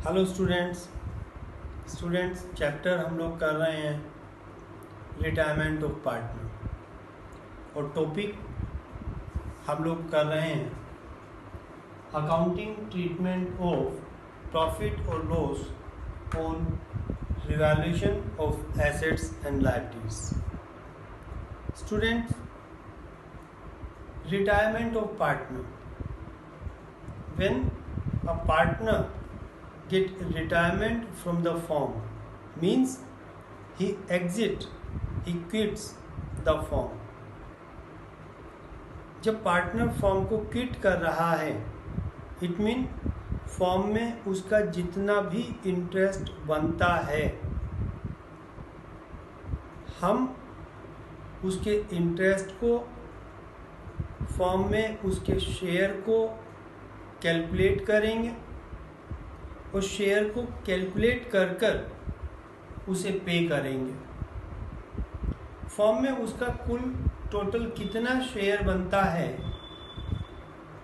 Hello students chapter हम लोग कर रहे हैं रिटायरमेंट ऑफ पार्टनर और टॉपिक हम लोग कर रहे हैं अकाउंटिंग ट्रीटमेंट ऑफ प्रॉफिट और loss on revaluation of assets and liabilities. Students, retirement of partner, when a partner get retirement from the firm means he quits the firm। जब partner firm को quit कर रहा है it mean firm में उसका जितना भी इंटरेस्ट बनता है हम उसके इंटरेस्ट को फर्म में उसके शेयर को कैलकुलेट करेंगे और शेयर को कैलकुलेट कर उसे पे करेंगे। फर्म में उसका कुल टोटल कितना शेयर बनता है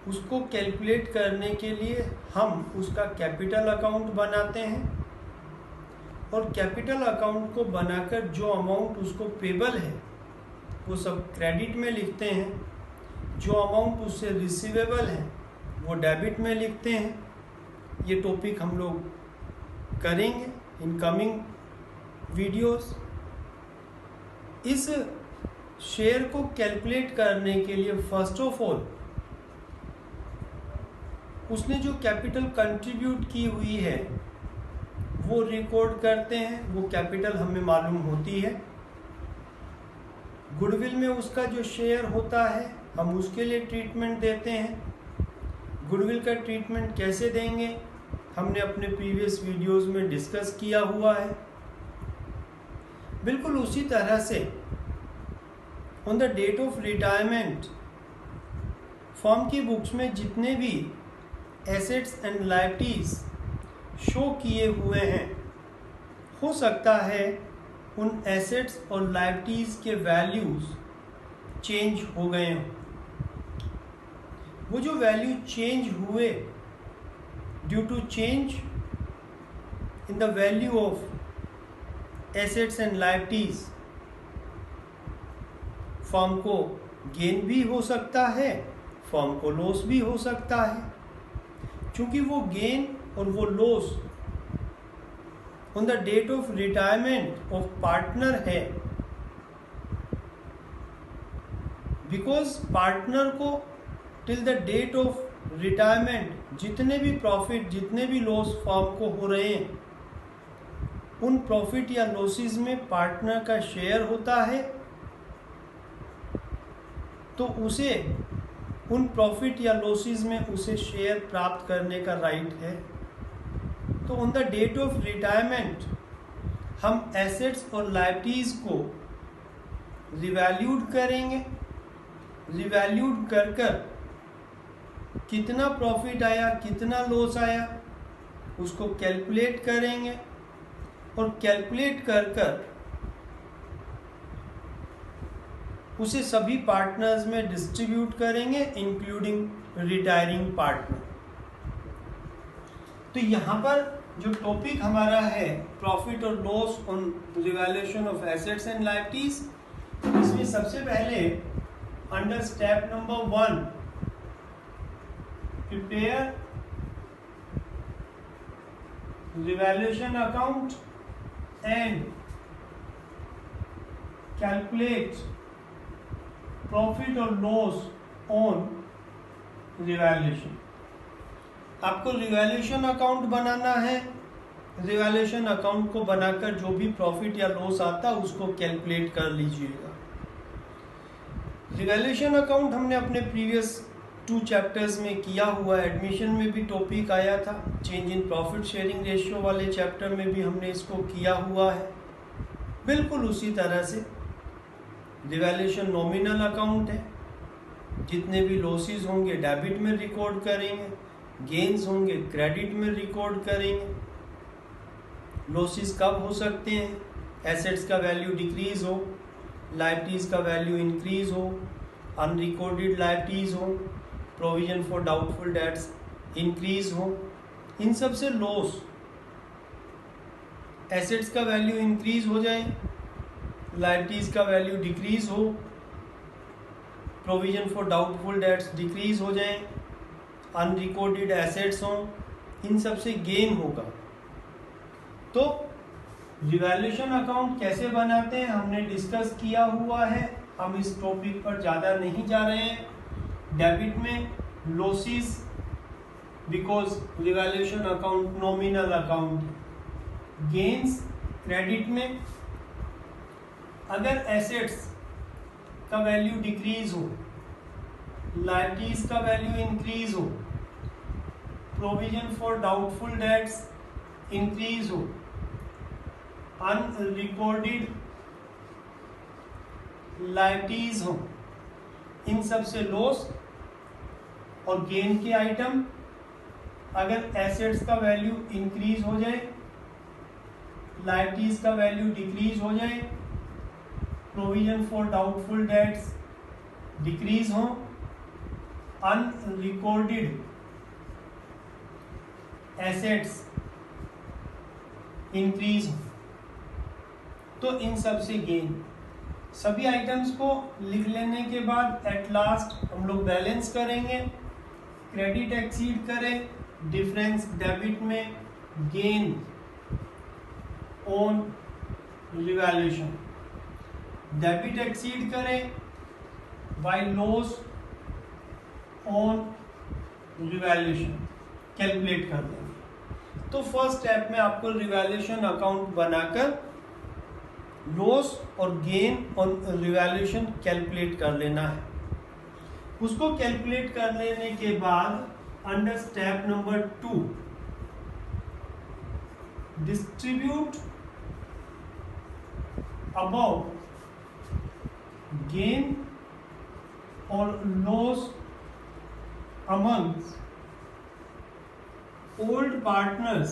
उसको कैलकुलेट करने के लिए हम उसका कैपिटल अकाउंट बनाते हैं और कैपिटल अकाउंट को बनाकर जो अमाउंट उसको पेबल है वो सब क्रेडिट में लिखते हैं, जो अमाउंट उससे रिसीवेबल है वो डेबिट में लिखते हैं। ये टॉपिक हम लोग करेंगे इन कमिंग वीडियोस। इस शेयर को कैलकुलेट करने के लिए फर्स्ट ऑफ ऑल उसने जो कैपिटल कंट्रीब्यूट की हुई है वो रिकॉर्ड करते हैं, वो कैपिटल हमें मालूम होती है। गुडविल में उसका जो शेयर होता है हम उसके लिए ट्रीटमेंट देते हैं। गुडविल का ट्रीटमेंट कैसे देंगे हमने अपने प्रीवियस वीडियोस में डिस्कस किया हुआ है। बिल्कुल उसी तरह से on the date of retirement firm की बुक्स में जितने भी एसेट्स एंड लायबिलिटीज शो किए हुए हैं हो सकता है उन एसेट्स और लायबिलिटीज के वैल्यूज चेंज हो गए हों। वो जो वैल्यू चेंज हुए due to change in the value of assets and liabilities firm को गेन भी हो सकता है, फर्म को लॉस भी हो सकता है। क्योंकि वो गेन और वो loss on the date of retirement of partner है, बिकॉज पार्टनर को till the date of retirement जितने भी प्रॉफिट जितने भी लॉस फर्म को हो रहे हैं उन प्रॉफिट या लॉसेस में पार्टनर का शेयर होता है, तो उसे उन प्रॉफिट या लॉसेस में उसे शेयर प्राप्त करने का राइट है। तो on the date of retirement हम एसेट्स और लायबिलिटीज को रिवैल्यूड करेंगे, रिवैल्यूड कर कितना प्रॉफिट आया कितना लॉस आया उसको कैलकुलेट करेंगे और कैलकुलेट कर उसे सभी पार्टनर्स में डिस्ट्रीब्यूट करेंगे इंक्लूडिंग रिटायरिंग पार्टनर। तो यहाँ पर जो टॉपिक हमारा है प्रॉफिट और loss on revaluation of assets and liabilities, इसमें सबसे पहले under step number 1 prepare revaluation account and calculate profit or loss on revaluation। आपको रिवैल्यूएशन अकाउंट बनाना है, रिवैल्यूएशन अकाउंट को बनाकर जो भी प्रॉफिट या लॉस आता है उसको कैलकुलेट कर लीजिएगा। रिवैल्यूएशन अकाउंट हमने अपने प्रीवियस 2 चैप्टर्स में किया हुआ, एडमिशन में भी टॉपिक आया था, change in profit sharing ratio वाले चैप्टर में भी हमने इसको किया हुआ है। बिल्कुल उसी तरह से रिवैल्यूएशन नॉमिनल अकाउंट है, जितने भी लॉसेस होंगे डेबिट में रिकॉर्ड करेंगे, गेन्स होंगे क्रेडिट में रिकॉर्ड करेंगे। लॉसेस कब हो सकते हैं? एसेट्स का वैल्यू डिक्रीज हो, लायबिलिटीज का वैल्यू इंक्रीज हो, अनरिकॉर्डेड लायबिलिटीज हो, provision for doubtful debts increase हो, इन सब से लॉस एसेट्स का वैल्यू इंक्रीज हो जाए, लायबिलिटीज का वैल्यू डिक्रीज हो, provision for doubtful debts decrease हो जाए, अनरिकॉर्डेड एसेट्स हों, इन सब से गेन होगा। तो रिवैल्यूएशन अकाउंट कैसे बनाते हैं हमने डिस्कस किया हुआ है, हम इस टॉपिक पर ज़्यादा नहीं जा रहे हैं। डेबिट में losses because revaluation account nominal account, gains credit में अगर एसेट्स का वैल्यू डिक्रीज हो, लायबिलिटीज का वैल्यू इंक्रीज हो, provision for doubtful debts increase हो, अनरिकॉर्डेड लायबिलिटीज हो, इन सब से लॉस और गेन के आइटम अगर एसेट्स का वैल्यू इंक्रीज हो जाए, लायबिलिटीज का वैल्यू डिक्रीज हो जाए, provision for doubtful debts decrease हो, अनरिकॉर्डेड एसेट्स इंक्रीज हो, तो इन सब से गेन। सभी आइटम्स को लिख लेने के बाद एट लास्ट हम लोग बैलेंस करेंगे, क्रेडिट एक्सीड करें, डिफरेंस डेबिट में, gain on revaluation, debit exceed करें by loss on revaluation, calculate कर देंगे। तो फर्स्ट स्टेप में आपको रिवैल्यूएशन अकाउंट बनाकर लॉस और गेन ऑन रिवैल्यूएशन कैलकुलेट कर लेना है। उसको कैलकुलेट कर लेने के बाद under step number 2 distribute about gain और loss amongst old partners,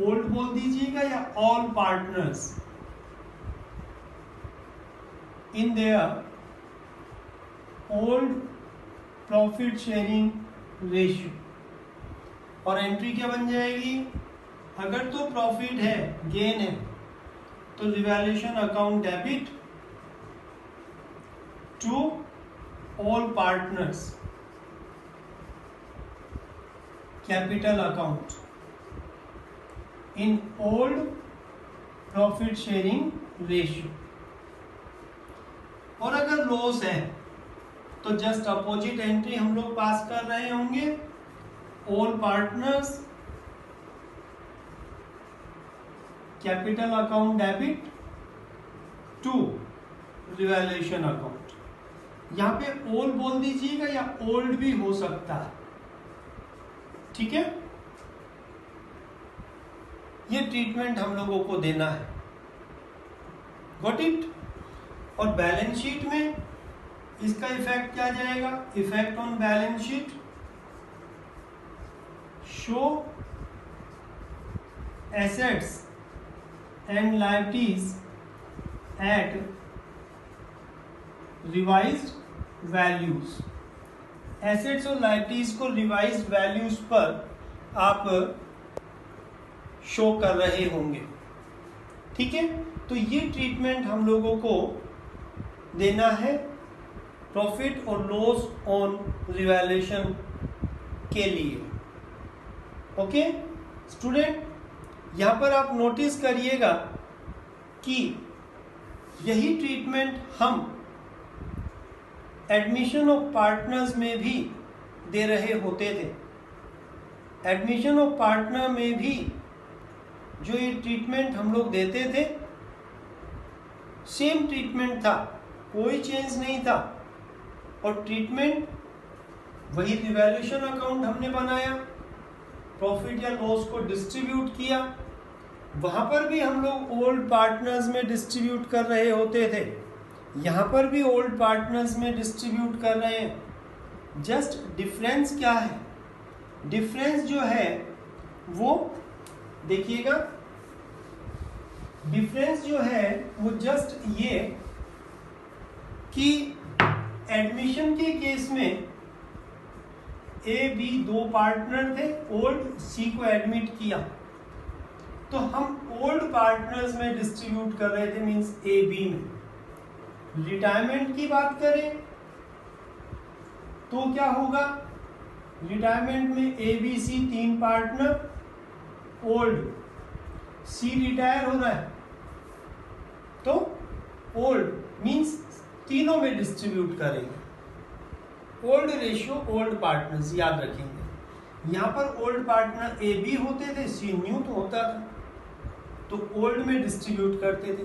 old बोल दीजिएगा या all partners, in their old profit sharing ratio. और एंट्री क्या बन जाएगी, अगर तो प्रॉफिट है, गेन है, तो revaluation account debit to all partners, capital account in old profit sharing ratio. और अगर लॉस है तो जस्ट अपोजिट एंट्री हम लोग पास कर रहे होंगे, all partners capital account debit to revaluation account. यहां पे ऑल बोल दीजिएगा या ओल्ड भी हो सकता है, ठीक है। ये ट्रीटमेंट हम लोगों को देना है, गॉट इट। और बैलेंस शीट में इसका इफेक्ट क्या जाएगा, effect on balance sheet, show assets and liabilities at revised values. एसेट्स और लायबिलिटीज को रिवाइज्ड वैल्यूज पर आप शो कर रहे होंगे, ठीक है। तो ये ट्रीटमेंट हम लोगों को देना है प्रॉफिट और लॉस ऑन रिवैल्यूएशन के लिए। ओके स्टूडेंट, यहाँ पर आप नोटिस करिएगा कि यही ट्रीटमेंट हम एडमिशन ऑफ पार्टनर्स में भी दे रहे होते थे। एडमिशन ऑफ पार्टनर में भी जो ये ट्रीटमेंट हम लोग देते थे, सेम ट्रीटमेंट था, कोई चेंज नहीं था। और ट्रीटमेंट वही रिवैल्यूएशन अकाउंट हमने बनाया, प्रॉफिट या लॉस को डिस्ट्रीब्यूट किया, वहां पर भी हम लोग ओल्ड पार्टनर्स में डिस्ट्रीब्यूट कर रहे होते थे, यहाँ पर भी ओल्ड पार्टनर्स में डिस्ट्रीब्यूट कर रहे हैं। जस्ट डिफरेंस क्या है, डिफरेंस जो है वो देखिएगा, डिफरेंस जो है वो जस्ट ये कि एडमिशन के केस में ए बी दो पार्टनर थे, ओल्ड सी को एडमिट किया, तो हम ओल्ड पार्टनर्स में डिस्ट्रीब्यूट कर रहे थे, मींस ए बी में। रिटायरमेंट की बात करें तो क्या होगा, रिटायरमेंट में A B C 3 partner, old C retire हो रहा है तो ओल्ड मींस तीनों में डिस्ट्रीब्यूट करेंगे। ओल्ड रेशियो ओल्ड पार्टनर्स याद रखेंगे। यहाँ पर ओल्ड पार्टनर ए बी होते थे, सी न्यू तो होता था, तो ओल्ड में डिस्ट्रीब्यूट करते थे।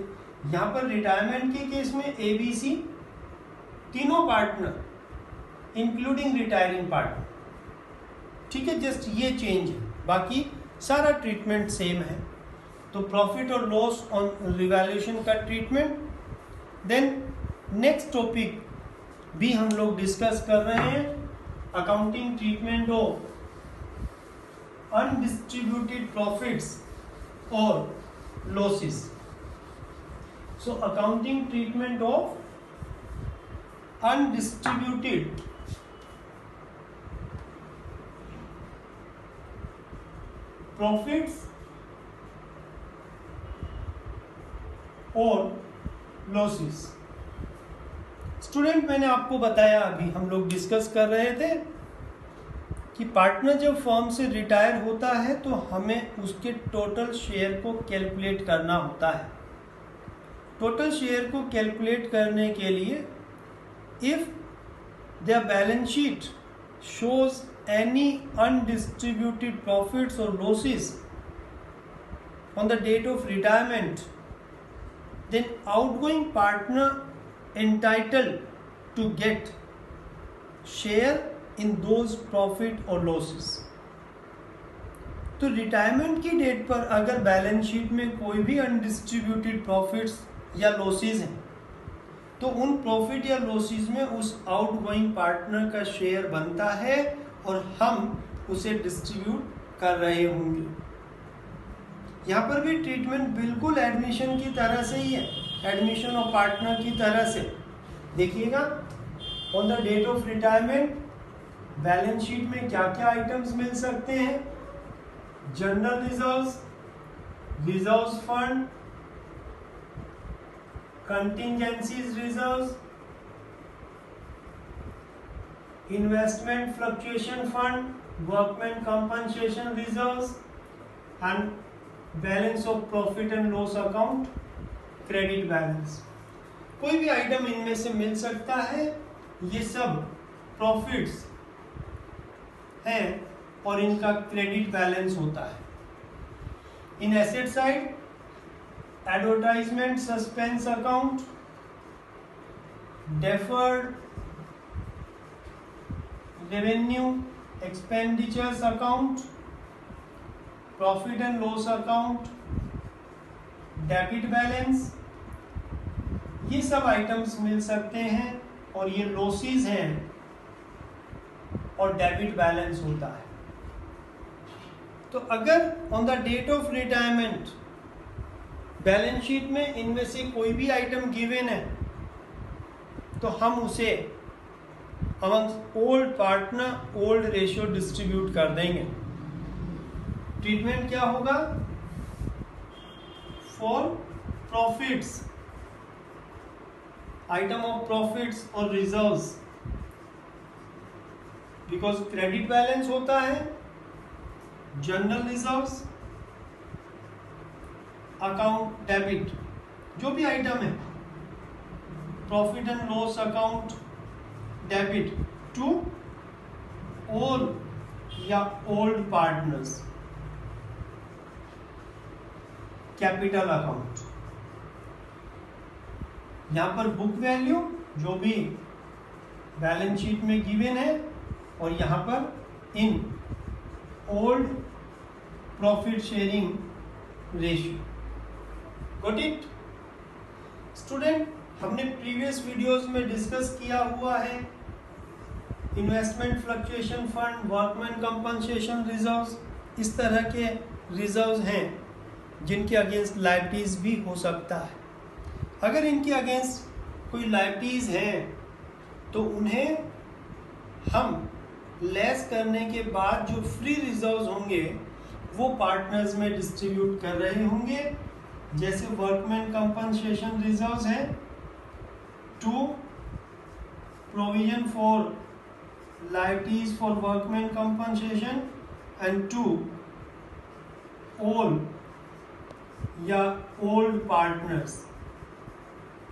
यहाँ पर रिटायरमेंट के केस में ए बी सी तीनों पार्टनर इंक्लूडिंग रिटायरिंग पार्टनर, ठीक है, जस्ट ये चेंज है, बाकी सारा ट्रीटमेंट सेम है। तो प्रॉफिट और लॉस ऑन रिवैल्यूएशन का ट्रीटमेंट। देन नेक्स्ट टॉपिक भी हम लोग डिस्कस कर रहे हैं, accounting treatment of undistributed profits और losses. So accounting treatment of undistributed profits और लॉसेस। स्टूडेंट, मैंने आपको बताया, अभी हम लोग डिस्कस कर रहे थे कि पार्टनर जब फर्म से रिटायर होता है तो हमें उसके टोटल शेयर को कैलकुलेट करना होता है। टोटल शेयर को कैलकुलेट करने के लिए if the balance sheet shows any undistributed profits or losses on the date of retirement, then outgoing partner entitled to get share in those profit or losses। तो retirement की date पर अगर balance sheet में कोई भी undistributed profits या losses हैं तो उन प्रॉफिट या लॉसेस में उस आउटगोइंग पार्टनर का शेयर बनता है और हम उसे डिस्ट्रीब्यूट कर रहे होंगे। यहाँ पर भी ट्रीटमेंट बिल्कुल एडमिशन की तरह से ही है, एडमिशन ऑफ पार्टनर की तरह से। देखिएगा, on the date of retirement balance sheet में क्या क्या आइटम्स मिल सकते हैं, general reserves, reserves fund, contingencies reserves, investment fluctuation fund, workman compensation reserves and balance of profit and loss account, credit balance। कोई भी आइटम इनमें से मिल सकता है। ये सब प्रॉफिट्स हैं और इनका क्रेडिट बैलेंस होता है। In asset side advertisement suspense account, deferred revenue expenditures account, profit and loss account, debit balance, ये सब आइटम्स मिल सकते हैं और ये लॉसेस हैं और डेबिट बैलेंस होता है। तो अगर on the date of retirement balance sheet में इनमें से कोई भी आइटम गिवन है तो हम उसे among old partner old ratio distribute कर देंगे। ट्रीटमेंट क्या होगा, for profits, item of profits और रिजर्व्स, बिकॉज क्रेडिट बैलेंस होता है, जनरल रिजर्व्स, अकाउंट डेबिट, जो भी आइटम है, profit and loss account debit to all या ओल्ड पार्टनर्स, कैपिटल अकाउंट। यहां पर बुक वैल्यू जो भी बैलेंस शीट में गिवन है और यहां पर इन old profit sharing ratio. Got it student, हमने प्रीवियस वीडियोस में डिस्कस किया हुआ है investment fluctuation fund, workman compensation reserves, इस तरह के रिजर्व्स हैं जिनके अगेंस्ट लायबिलिटीज भी हो सकता है। अगर इनके अगेंस्ट कोई लायबिलिटीज हैं तो उन्हें हम लेस करने के बाद जो फ्री रिजर्व्स होंगे वो पार्टनर्स में डिस्ट्रीब्यूट कर रहे होंगे। जैसे वर्कमैन कंपनसेशन रिजर्व्स है, to provision for liabilities for workmen compensation and to all या old partners,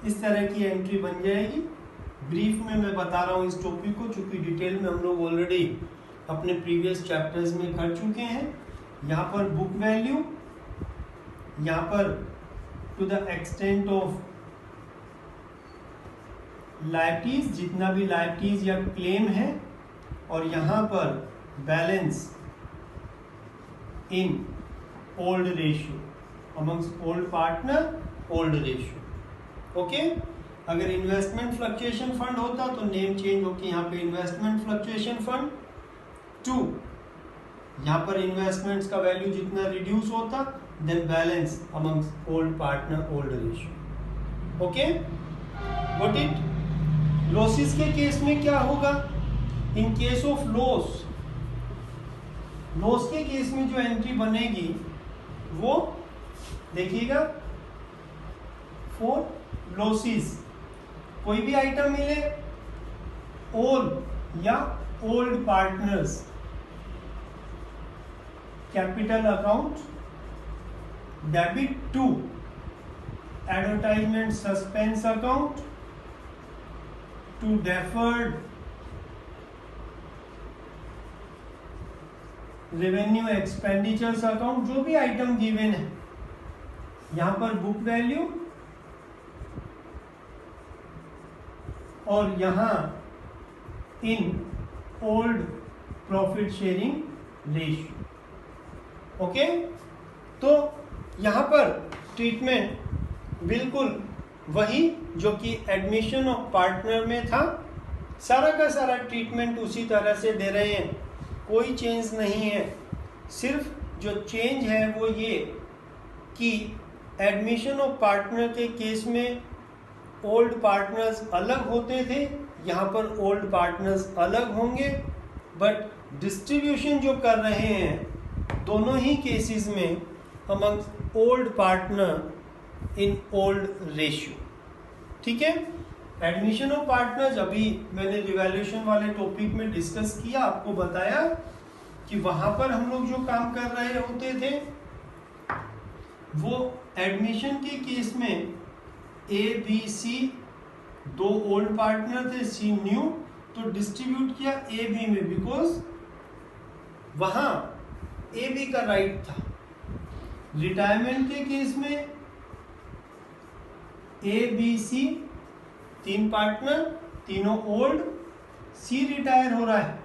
इस तरह की एंट्री बन जाएगी। ब्रीफ में मैं बता रहा हूँ इस टॉपिक को, चूंकि डिटेल में हम लोग ऑलरेडी अपने प्रीवियस चैप्टर्स में कर चुके हैं। यहाँ पर बुक वैल्यू, यहाँ पर to the extent of liabilities, जितना भी लाइबिलिटीज या क्लेम है, और यहाँ पर balance in old ratio amongst old partner, old ratio. Okay, अगर इन्वेस्टमेंट फ्लक्चुएशन फंड होता तो नेम चेंज होकर यहाँ पे इन्वेस्टमेंट फ्लक्चुएशन फंड, टू यहाँ पर इन्वेस्टमेंट्स का वैल्यू जितना रिड्यूस होता, then balance amongst old partner, old ratio. Okay, got it. Losses के केस में क्या होगा? In case of loss, loss के केस में जो एंट्री बनेगी वो देखिएगा, फॉर लॉसेस कोई भी आइटम मिले ऑल या old partners, capital account debit to advertisement suspense account, to deferred revenue expenditures account, जो भी आइटम गिवन है, यहां पर बुक वैल्यू और यहां इन old profit sharing ratio. Okay, तो यहां पर ट्रीटमेंट बिल्कुल वही जो कि एडमिशन ऑफ पार्टनर में था, सारा का सारा ट्रीटमेंट उसी तरह से दे रहे हैं, कोई चेंज नहीं है। सिर्फ जो चेंज है वो ये कि एडमिशन ऑफ पार्टनर के केस में ओल्ड पार्टनर्स अलग होते थे, यहाँ पर ओल्ड पार्टनर्स अलग होंगे, बट डिस्ट्रीब्यूशन जो कर रहे हैं दोनों ही केसेस में among old partner in old ratio. ठीक है, एडमिशन ऑफ पार्टनर्स अभी मैंने रिवैल्यूएशन वाले टॉपिक में डिस्कस किया, आपको बताया कि वहां पर हम लोग जो काम कर रहे होते थे वो एडमिशन के केस में ए बी सी दो ओल्ड पार्टनर थे, सी न्यू, तो डिस्ट्रीब्यूट किया ए बी में, बिकॉज वहां ए बी का राइट था। रिटायरमेंट के केस में ए बी सी तीन पार्टनर, तीनों ओल्ड, सी रिटायर हो रहा है,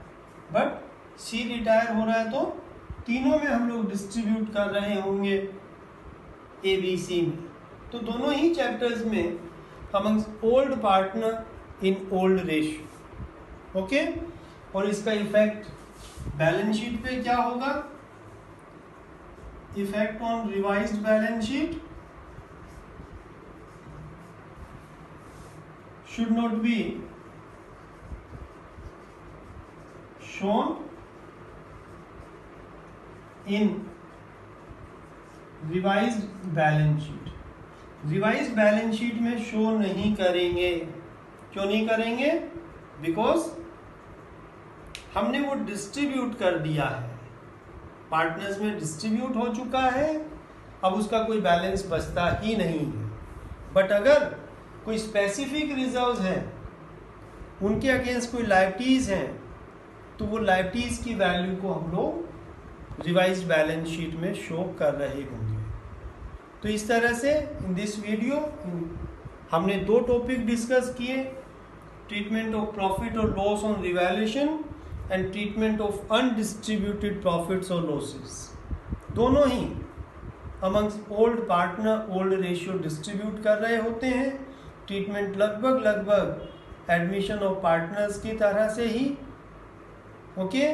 बट सी रिटायर हो रहा है तो तीनों में हम लोग डिस्ट्रीब्यूट कर रहे होंगे ए बी सी में, तो दोनों ही चैप्टर्स में amongst old partner in old ratio. Okay, और इसका इफेक्ट बैलेंस शीट पे क्या होगा? Effect on revised balance sheet should not be shown in revised balance sheet। revised balance sheet में शो नहीं करेंगे। क्यों नहीं करेंगे? बिकॉज हमने वो डिस्ट्रीब्यूट कर दिया है, पार्टनर्स में डिस्ट्रीब्यूट हो चुका है, अब उसका कोई बैलेंस बचता ही नहीं है। बट अगर कोई स्पेसिफिक रिजर्व्स हैं, उनके अगेंस्ट कोई लाइबिलिटीज हैं, तो वो लाइबिलिटीज की वैल्यू को हम लोग रिवाइज्ड बैलेंस शीट में शो कर रहे होंगे। तो इस तरह से इन दिस वीडियो हमने दो टॉपिक डिस्कस किए, ट्रीटमेंट ऑफ प्रॉफिट और loss on revaluation and treatment of undistributed profits और लॉसेस। दोनों ही amongst old partner old ratio distribute कर रहे होते हैं। ट्रीटमेंट लगभग एडमिशन ऑफ पार्टनर्स की तरह से ही। ओके,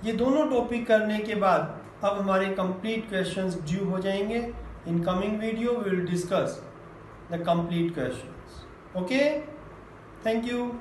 ये दोनों टॉपिक करने के बाद अब हमारे कंप्लीट क्वेश्चंस ड्यू हो जाएंगे। In coming video we will discuss the complete questions. Okay, thank you.